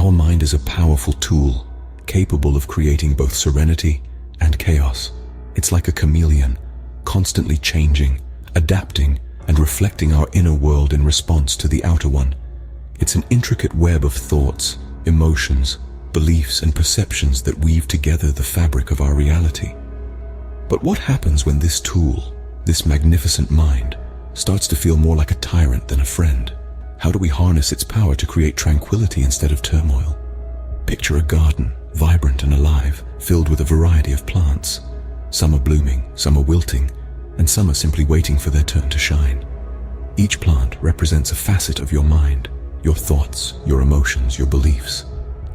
Our mind is a powerful tool, capable of creating both serenity and chaos. It's like a chameleon, constantly changing, adapting, and reflecting our inner world in response to the outer one. It's an intricate web of thoughts, emotions, beliefs, and perceptions that weave together the fabric of our reality. But what happens when this tool, this magnificent mind, starts to feel more like a tyrant than a friend? How do we harness its power to create tranquility instead of turmoil? Picture a garden, vibrant and alive, filled with a variety of plants. Some are blooming, some are wilting, and some are simply waiting for their turn to shine. Each plant represents a facet of your mind, your thoughts, your emotions, your beliefs.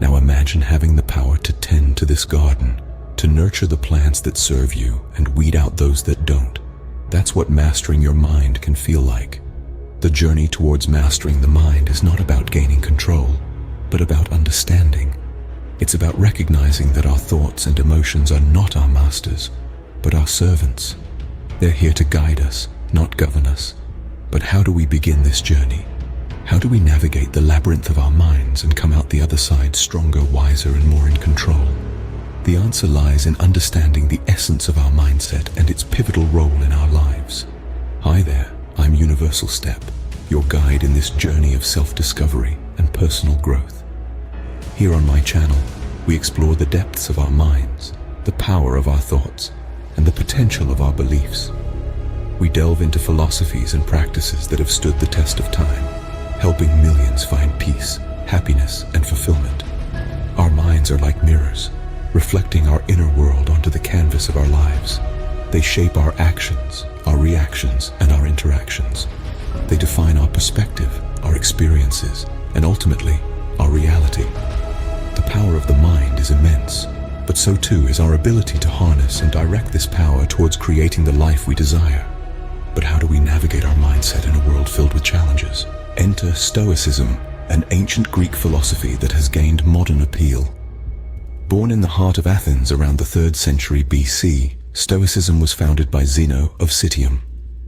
Now imagine having the power to tend to this garden, to nurture the plants that serve you and weed out those that don't. That's what mastering your mind can feel like. The journey towards mastering the mind is not about gaining control, but about understanding. It's about recognizing that our thoughts and emotions are not our masters, but our servants. They're here to guide us, not govern us. But how do we begin this journey? How do we navigate the labyrinth of our minds and come out the other side stronger, wiser, and more in control? The answer lies in understanding the essence of our mindset and its pivotal role in our lives. Hi there, I'm Universal Step, your guide in this journey of self-discovery and personal growth. Here on my channel, we explore the depths of our minds, the power of our thoughts, and the potential of our beliefs. We delve into philosophies and practices that have stood the test of time, helping millions find peace, happiness, and fulfillment. Our minds are like mirrors, reflecting our inner world onto the canvas of our lives. They shape our actions, our reactions, and our interactions. They define our perspective, our experiences, and ultimately, our reality. The power of the mind is immense, but so too is our ability to harness and direct this power towards creating the life we desire. But how do we navigate our mindset in a world filled with challenges? Enter Stoicism, an ancient Greek philosophy that has gained modern appeal. Born in the heart of Athens around the 3rd century BC, Stoicism was founded by Zeno of Citium.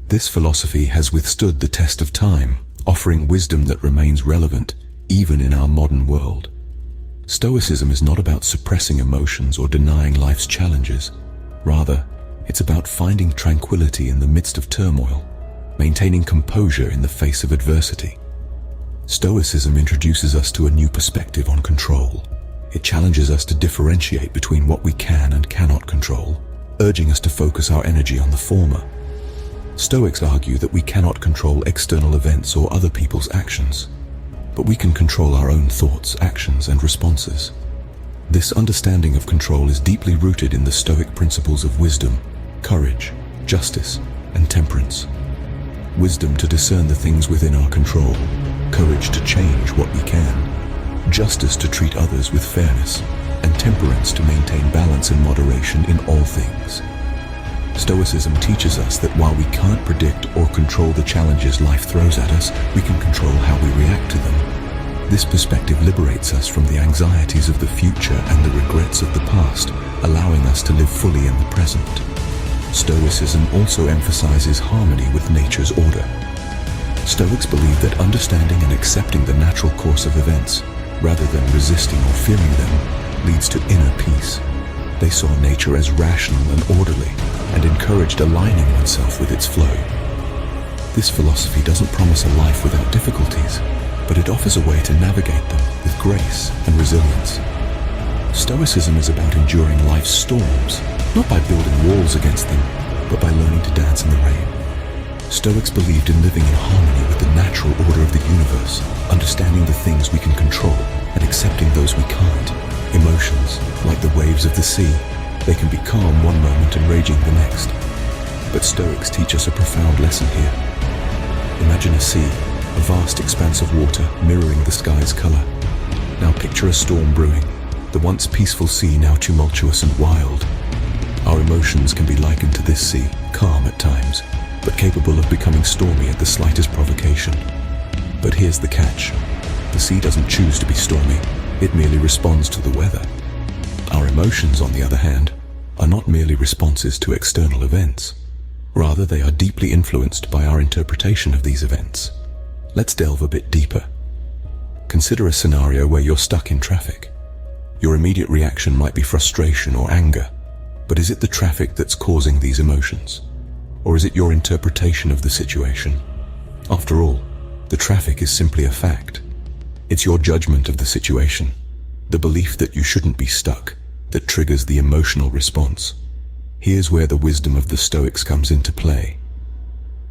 This philosophy has withstood the test of time, offering wisdom that remains relevant even in our modern world. Stoicism is not about suppressing emotions or denying life's challenges. Rather, it's about finding tranquility in the midst of turmoil, maintaining composure in the face of adversity. Stoicism introduces us to a new perspective on control. It challenges us to differentiate between what we can and cannot control, urging us to focus our energy on the former. Stoics argue that we cannot control external events or other people's actions, but we can control our own thoughts, actions, and responses. This understanding of control is deeply rooted in the Stoic principles of wisdom, courage, justice, and temperance. Wisdom to discern the things within our control, courage to change what we can, justice to treat others with fairness, and temperance to maintain balance and moderation in all things. Stoicism teaches us that while we can't predict or control the challenges life throws at us, we can control how we react to them. This perspective liberates us from the anxieties of the future and the regrets of the past, allowing us to live fully in the present. Stoicism also emphasizes harmony with nature's order. Stoics believe that understanding and accepting the natural course of events, rather than resisting or fearing them, leads to inner peace. They saw nature as rational and orderly, and encouraged aligning oneself with its flow. This philosophy doesn't promise a life without difficulties, but it offers a way to navigate them with grace and resilience. Stoicism is about enduring life's storms, not by building walls against them, but by learning to dance in the rain. Stoics believed in living in harmony with the natural order of the universe, understanding the things we can control and accepting those we can't. Emotions, like the waves of the sea, they can be calm one moment and raging the next. But Stoics teach us a profound lesson here. Imagine a sea, a vast expanse of water mirroring the sky's color. Now picture a storm brewing, the once peaceful sea now tumultuous and wild. Our emotions can be likened to this sea, calm at times, but capable of becoming stormy at the slightest provocation. But here's the catch. The sea doesn't choose to be stormy, it merely responds to the weather. Our emotions, on the other hand, are not merely responses to external events. Rather, they are deeply influenced by our interpretation of these events. Let's delve a bit deeper. Consider a scenario where you're stuck in traffic. Your immediate reaction might be frustration or anger, but is it the traffic that's causing these emotions? Or is it your interpretation of the situation? After all, the traffic is simply a fact. It's your judgment of the situation, the belief that you shouldn't be stuck, that triggers the emotional response. Here's where the wisdom of the Stoics comes into play.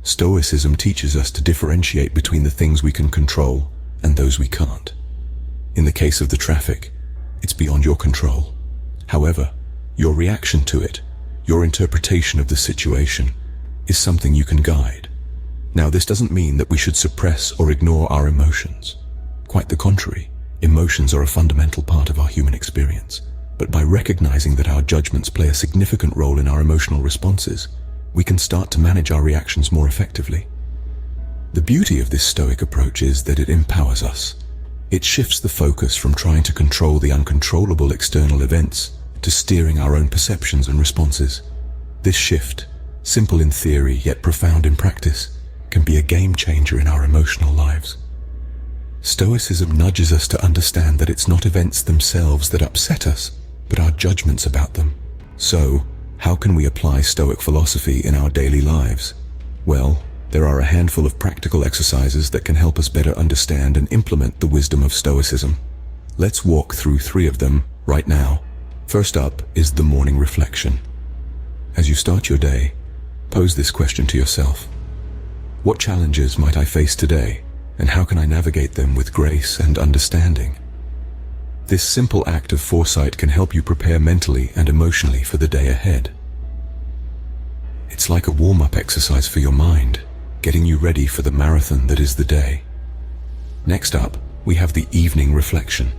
Stoicism teaches us to differentiate between the things we can control and those we can't. In the case of the traffic, it's beyond your control. However, your reaction to it, your interpretation of the situation, is something you can guide. Now, this doesn't mean that we should suppress or ignore our emotions. Quite the contrary, emotions are a fundamental part of our human experience. But by recognizing that our judgments play a significant role in our emotional responses, we can start to manage our reactions more effectively. The beauty of this Stoic approach is that it empowers us. It shifts the focus from trying to control the uncontrollable external events to steering our own perceptions and responses. This shift, simple in theory yet profound in practice, can be a game changer in our emotional lives. Stoicism nudges us to understand that it's not events themselves that upset us, but our judgments about them. So, how can we apply Stoic philosophy in our daily lives? Well, there are a handful of practical exercises that can help us better understand and implement the wisdom of Stoicism. Let's walk through 3 of them right now. First up is the morning reflection. As you start your day, pose this question to yourself. What challenges might I face today, and how can I navigate them with grace and understanding? This simple act of foresight can help you prepare mentally and emotionally for the day ahead. It's like a warm-up exercise for your mind, getting you ready for the marathon that is the day. Next up, we have the evening reflection.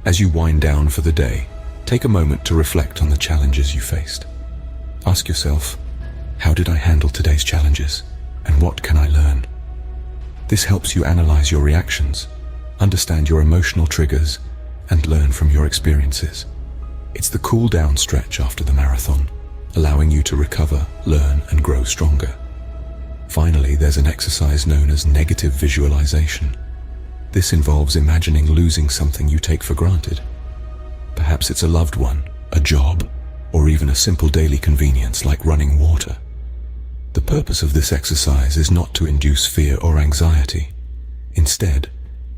As you wind down for the day, take a moment to reflect on the challenges you faced. Ask yourself, how did I handle today's challenges, and what can I learn? This helps you analyze your reactions, understand your emotional triggers, and learn from your experiences. It's the cool-down stretch after the marathon, allowing you to recover, learn, and grow stronger. Finally, there's an exercise known as negative visualization. This involves imagining losing something you take for granted. Perhaps it's a loved one, a job, or even a simple daily convenience like running water. The purpose of this exercise is not to induce fear or anxiety. Instead,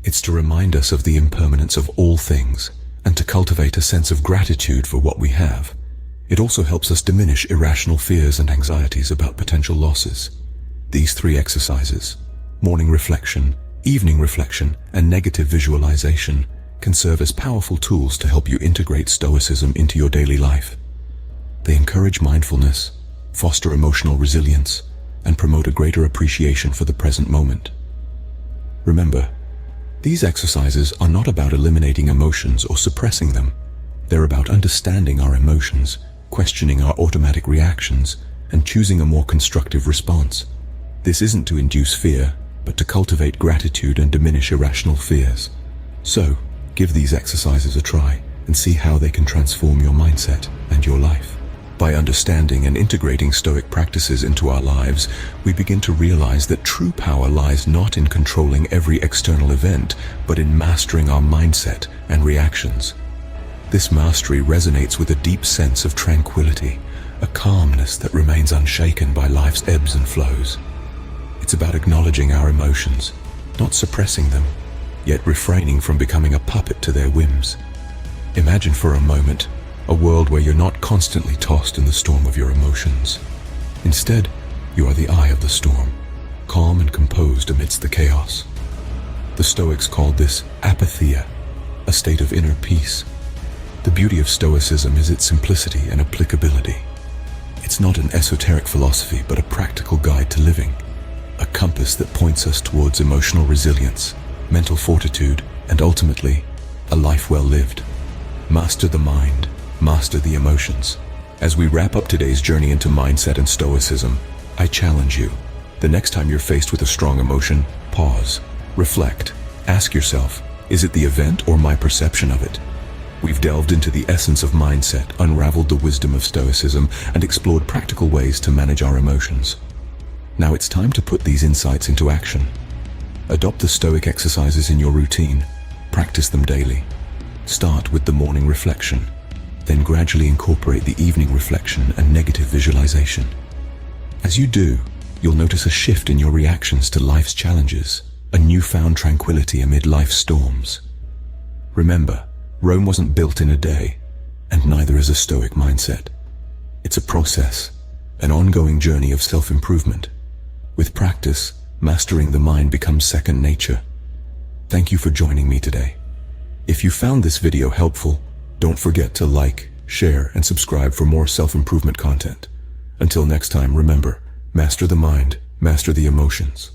it's to remind us of the impermanence of all things and to cultivate a sense of gratitude for what we have. It also helps us diminish irrational fears and anxieties about potential losses. These 3 exercises, morning reflection, evening reflection, and negative visualization, can serve as powerful tools to help you integrate Stoicism into your daily life. They encourage mindfulness, foster emotional resilience, and promote a greater appreciation for the present moment. Remember, these exercises are not about eliminating emotions or suppressing them. They're about understanding our emotions, questioning our automatic reactions, and choosing a more constructive response. This isn't to induce fear, but to cultivate gratitude and diminish irrational fears. So, give these exercises a try and see how they can transform your mindset and your life. By understanding and integrating Stoic practices into our lives, we begin to realize that true power lies not in controlling every external event, but in mastering our mindset and reactions. This mastery resonates with a deep sense of tranquility, a calmness that remains unshaken by life's ebbs and flows. It's about acknowledging our emotions, not suppressing them, yet refraining from becoming a puppet to their whims. Imagine for a moment a world where you're not constantly tossed in the storm of your emotions. Instead, you are the eye of the storm, calm and composed amidst the chaos. The Stoics called this apatheia, a state of inner peace. The beauty of Stoicism is its simplicity and applicability. It's not an esoteric philosophy, but a practical guide to living, a compass that points us towards emotional resilience, mental fortitude, and ultimately, a life well lived. Master the mind, master the emotions. As we wrap up today's journey into mindset and Stoicism, I challenge you. The next time you're faced with a strong emotion, pause, reflect, ask yourself, is it the event or my perception of it? We've delved into the essence of mindset, unraveled the wisdom of Stoicism, and explored practical ways to manage our emotions. Now it's time to put these insights into action. Adopt the Stoic exercises in your routine. Practice them daily. Start with the morning reflection, then gradually incorporate the evening reflection and negative visualization. As you do, you'll notice a shift in your reactions to life's challenges, a newfound tranquility amid life's storms. Remember, Rome wasn't built in a day, and neither is a Stoic mindset. It's a process, an ongoing journey of self-improvement. With practice, mastering the mind becomes second nature. Thank you for joining me today. If you found this video helpful, don't forget to like, share, and subscribe for more self-improvement content. Until next time, remember, master the mind, master the emotions.